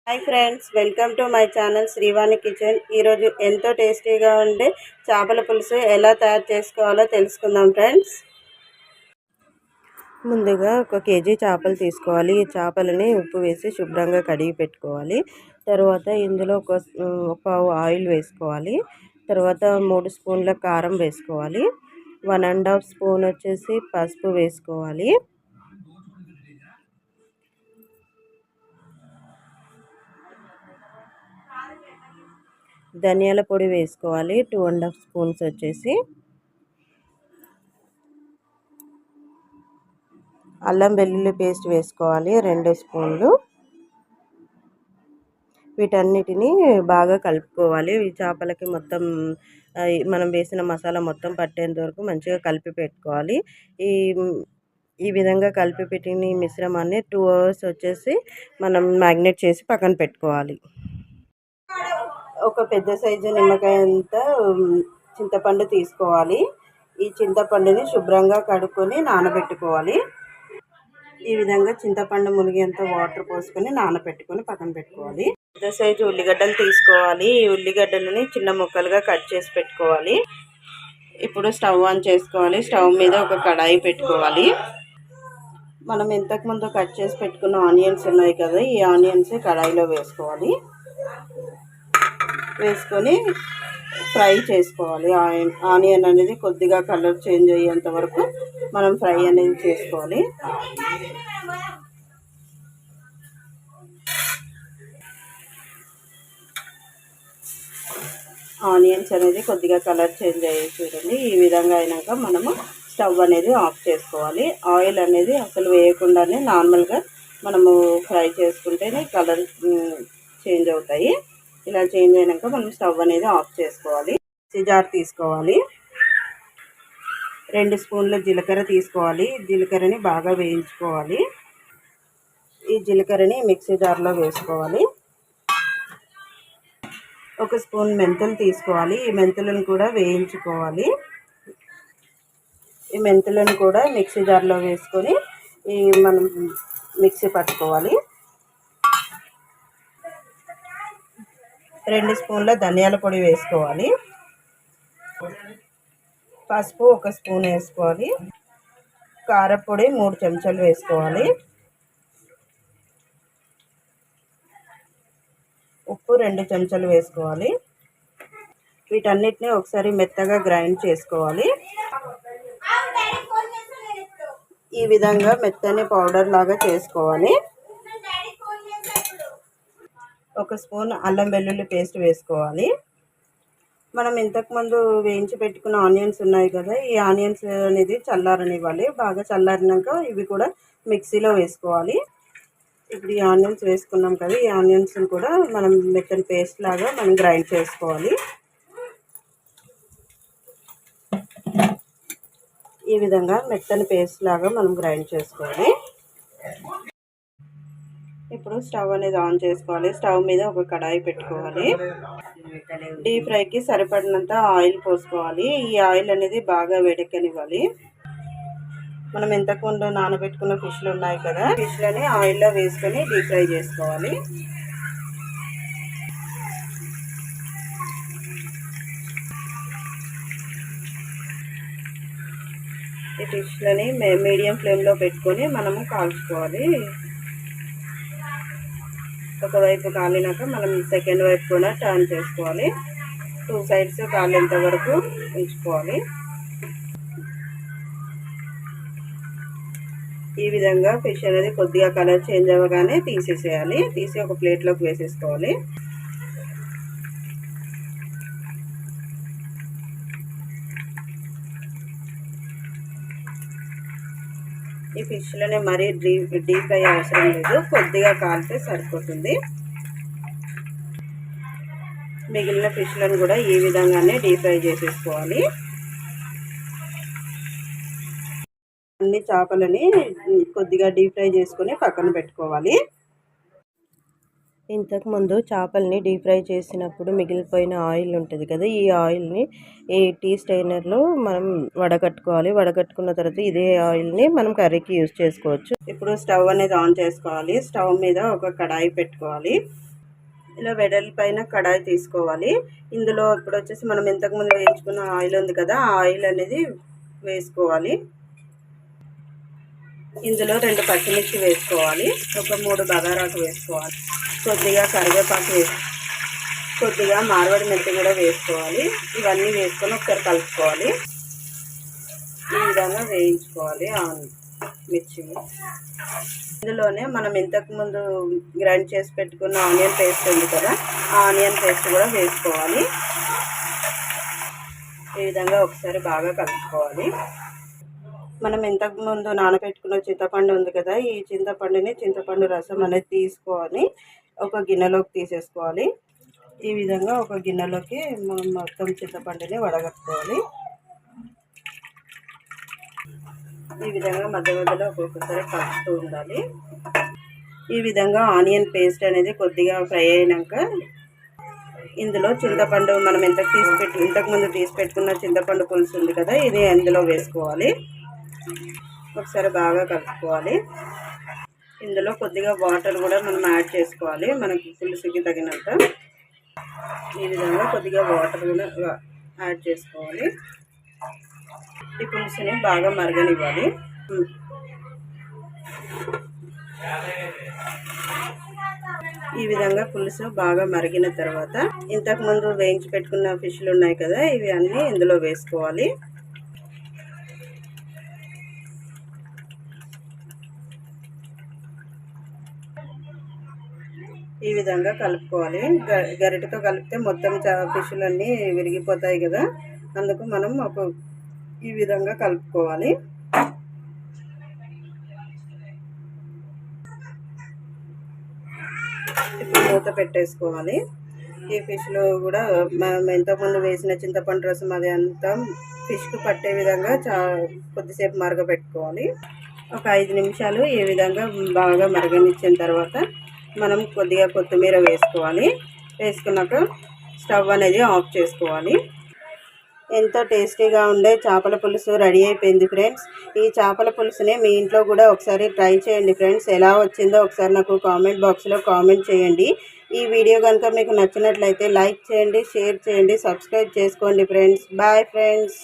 Hi friends, welcome to my channel Srivani kitchen. ఈరోజు ఎంతో టేస్టీగా ఉండే చేపల పులుసు ఎలా తయారు చేసుకోవాలో తెలుసుకుందాం ఫ్రెండ్స్. ముందుగా 1 కేజీ చేపలు తీసుకోవాలి. ఈ చేపలని ఉప్పు వేసి శుభ్రంగా కడిగి పెట్టుకోవాలి. తర్వాత ఇందులో ఒక పావు ఆయిల్ వేసుకోవాలి. తర్వాత 3 స్పూన్ల కారం వేసుకోవాలి. 1½ స్పూన్ వచ్చేసి పసుపు వేసుకోవాలి. ధనియాల పొడి వేసుకోవాలి 2½ స్పూన్స్ వచ్చేసి. అల్లం వెల్లుల్లి పేస్ట్ వేసుకోవాలి 2 స్పూన్లు. వీటన్నిటిని బాగా కలుపుకోవాలి. ఈ చేపలకి మొత్తం మనం వేసిన మసాలా మొత్తం పట్టేంత వరకు మంచిగా కలిపి పెట్టుకోవాలి. ఈ విధంగా కలిపి పెట్టిన మిశ్రమాన్ని 2 అవర్స్ వచ్చేసి మనం మ్యాగ్నేట్ చేసి పక్కన పెట్టుకోవాలి. ఒక పెద్ద సైజు నిమ్మకాయ అంతా చింతపండు తీసుకోవాలి. ఈ చింతపండుని శుభ్రంగా కడుక్కొని నానబెట్టుకోవాలి. ఈ విధంగా చింతపండు మునిగేంత వాటర్ పోసుకొని నానబెట్టుకొని పక్కన పెట్టుకోవాలి. పెద్ద సైజు ఉల్లిగడ్డలు తీసుకోవాలి. ఈ ఉల్లిగడ్డలని చిన్న ముక్కలుగా కట్ చేసి పెట్టుకోవాలి. ఇప్పుడు స్టవ్ ఆన్ చేసుకోవాలి. స్టవ్ మీద ఒక కడాయి పెట్టుకోవాలి. మనం ఇంతకుముందు కట్ చేసి పెట్టుకున్న ఆనియన్స్ ఉన్నాయి కదా, ఈ ఆనియన్స్ కడాయిలో వేసుకోవాలి. వేసుకొని ఫ్రై చేసుకోవాలి. ఆనియన్ అనేది కొద్దిగా కలర్ చేంజ్ అయ్యేంత వరకు మనం ఫ్రై అనేది చేసుకోవాలి. ఆనియన్స్ అనేది కొద్దిగా కలర్ చేంజ్ అయ్యి చూడండి. ఈ విధంగా అయినాక మనము స్టవ్ అనేది ఆఫ్ చేసుకోవాలి. ఆయిల్ అనేది అసలు వేయకుండానే నార్మల్గా మనము ఫ్రై చేసుకుంటేనే కలర్ చేంజ్ అవుతాయి. ఇలా చేంజ్ అయినాక మనం స్టవ్ అనేది ఆఫ్ చేసుకోవాలి. మిక్సీ జార్ తీసుకోవాలి. 2 స్పూన్ల జీలకర్ర తీసుకోవాలి. జీలకర్రని బాగా వేయించుకోవాలి. ఈ జీలకర్రని మిక్సీ జార్లో వేసుకోవాలి. 1 స్పూన్ మెంతులు తీసుకోవాలి. ఈ మెంతులను కూడా వేయించుకోవాలి. ఈ మెంతులను కూడా మిక్సీ జార్లో వేసుకొని మనం మిక్సీ పట్టుకోవాలి. 2 స్పూన్ల ధనియాల పొడి వేసుకోవాలి. పసుపు 1 స్పూన్ వేసుకోవాలి. కారపొడి 3 చెంచాలు వేసుకోవాలి. ఉప్పు 2 చెంచాలు వేసుకోవాలి. వీటన్నిటిని ఒకసారి మెత్తగా గ్రైండ్ చేసుకోవాలి. ఈ విధంగా మెత్తని పౌడర్ లాగా చేసుకోవాలి. 1 స్పూన్ అల్లం వెల్లుల్లి పేస్ట్ వేసుకోవాలి. మనం ఇంతకుముందు వేయించి పెట్టుకున్న ఆనియన్స్ ఉన్నాయి కదా, ఈ ఆనియన్స్ అనేది చల్లారనివ్వాలి. బాగా చల్లారినాక ఇవి కూడా మిక్సీలో వేసుకోవాలి. ఇప్పుడు ఈ ఆనియన్స్ వేసుకున్నాం కదా, ఈ ఆనియన్స్ని కూడా మనం మెత్తని పేస్ట్ లాగా మనం గ్రైండ్ చేసుకోవాలి. ఈ విధంగా మెత్తని పేస్ట్ లాగా మనం గ్రైండ్ చేసుకోవాలి. ఇప్పుడు స్టవ్ అనేది ఆన్ చేసుకోవాలి. స్టవ్ మీద ఒక కడాయి పెట్టుకోవాలి. డీప్ ఫ్రైకి సరిపడినంత ఆయిల్ పోసుకోవాలి. ఈ ఆయిల్ అనేది బాగా వేడెక్కనివ్వాలి. మనం ఇంతకుముందు నానబెట్టుకున్న ఫిష్లు ఉన్నాయి కదా, ఫిష్లని ఆయిల్లో వేసుకొని డీప్ ఫ్రై చేసుకోవాలి. ఈ ఫిష్లని మీడియం ఫ్లేమ్లో పెట్టుకొని మనము కాల్చుకోవాలి. ఒకవైపు కాలినాక మనం సెకండ్ వైపు కూడా టర్న్ చేసుకోవాలి. 2 సైడ్స్ కాలేంత వరకు ఉంచుకోవాలి. ఈ విధంగా ఫిష్ అనేది కొద్దిగా కలర్ చేంజ్ అవ్వగానే తీసేసేయాలి. తీసి ఒక ప్లేట్లోకి వేసేసుకోవాలి. ఈ ఫిష్లోనే మరీ డీప్ ఫ్రై అవసరం లేదు, కొద్దిగా కాలితే సరిపోతుంది. మిగిలిన ఫిష్లను కూడా ఈ విధంగానే డీప్ ఫ్రై చేసేసుకోవాలి. అన్ని చేపలని కొద్దిగా డీప్ ఫ్రై చేసుకొని పక్కన పెట్టుకోవాలి. ఇంతకుముందు చేపల్ని డీప్ ఫ్రై చేసినప్పుడు మిగిలిపోయిన ఆయిల్ ఉంటుంది కదా, ఈ ఆయిల్ని ఈ టీ స్ట్రైనర్లో మనం వడగట్టుకోవాలి. వడగట్టుకున్న తర్వాత ఇదే ఆయిల్ని మనం కర్రీకి యూజ్ చేసుకోవచ్చు. ఇప్పుడు స్టవ్ అనేది ఆన్ చేసుకోవాలి. స్టవ్ మీద ఒక కడాయి పెట్టుకోవాలి. ఇలా వెడల్పైన కడాయి తీసుకోవాలి. ఇందులో ఇప్పుడు వచ్చేసి మనం ఇంతకుముందు వేయించుకున్న ఆయిల్ ఉంది కదా, ఆ ఆయిల్ అనేది వేసుకోవాలి. ఇందులో 2 పచ్చిమిర్చి వేసుకోవాలి, ఒక 3 బగారాకు వేసుకోవాలి, కొద్దిగా కరివేపాకు కొద్దిగా మార్వాడి మెంతి కూడా వేసుకోవాలి. ఇవన్నీ వేసుకొని ఒకసారి కలుపుకోవాలి. ఈ విధంగా వేయించుకోవాలి ఆ మిర్చి. ఇందులోనే మనం ఇంతకుముందు గ్రైండ్ చేసి పెట్టుకున్న ఆనియన్ పేస్ట్ ఉంది కదా, ఆ ఆనియన్ పేస్ట్ కూడా వేసుకోవాలి. ఈ విధంగా ఒకసారి బాగా కలుపుకోవాలి. మనం ఇంతకుముందు నానబెట్టుకున్న చింతపండు ఉంది కదా, ఈ చింతపండు రసం అనేది తీసుకొని ఒక గిన్నెలోకి తీసేసుకోవాలి. ఈ విధంగా ఒక గిన్నెలోకి మనం మొత్తం చింతపండుని వడగట్టుకోవాలి. ఈ విధంగా మధ్య మధ్యలో ఒక్కొక్కసారి కలుపుతూ ఉండాలి. ఈ విధంగా ఆనియన్ పేస్ట్ అనేది కొద్దిగా ఫ్రై అయినాక ఇందులో చింతపండు మనం ఇంతకుముందు తీసి పెట్టుకున్న చింతపండు పులుసు ఉంది కదా, ఇది అందులో వేసుకోవాలి. ఒకసారి బాగా కలుపుకోవాలి. ఇందులో కొద్దిగా వాటర్ కూడా మనం యాడ్ చేసుకోవాలి, మనకి పులుసుకి తగినంత. ఈ విధంగా కొద్దిగా వాటర్ కూడా యాడ్ చేసుకోవాలి. ఈ పులుసుని బాగా మరగనివ్వాలి. ఈ విధంగా పులుసు బాగా మరిగిన తర్వాత ఇంతకుముందు వేయించి పెట్టుకున్న ఫిష్లు ఉన్నాయి కదా, ఇవి అన్నీ ఇందులో వేసుకోవాలి. ఈ విధంగా కలుపుకోవాలి. గరిటెతో కలిపితే మొత్తం ఫిష్లన్నీ విరిగిపోతాయి కదా, అందుకు మనం ఈ విధంగా కలుపుకోవాలి. ఇప్పుడు మూత పెట్టేసుకోవాలి. ఈ ఫిష్లో కూడా మనం ఇంతకుముందు వేసిన చింతపండు రసం అది అంతా ఫిష్కు పట్టే విధంగా కొద్దిసేపు మరగపెట్టుకోవాలి. ఒక 5 నిమిషాలు ఈ విధంగా బాగా మరగనిచ్చిన తర్వాత మనం కొద్దిగా కొత్తిమీర వేసుకోవాలి. వేసుకున్నాక స్టవ్ అనేది ఆఫ్ చేసుకోవాలి. ఎంతో టేస్టీగా ఉండే చేపల పులుసు రెడీ అయిపోయింది ఫ్రెండ్స్. ఈ చేపల పులుసుని మీ ఇంట్లో కూడా ఒకసారి ట్రై చేయండి ఫ్రెండ్స్. ఎలా వచ్చిందో ఒకసారి నాకు కామెంట్ బాక్స్లో కామెంట్ చేయండి. ఈ వీడియో కనుక మీకు నచ్చినట్లయితే లైక్ చేయండి, షేర్ చేయండి, సబ్స్క్రైబ్ చేసుకోండి ఫ్రెండ్స్. Bye friends.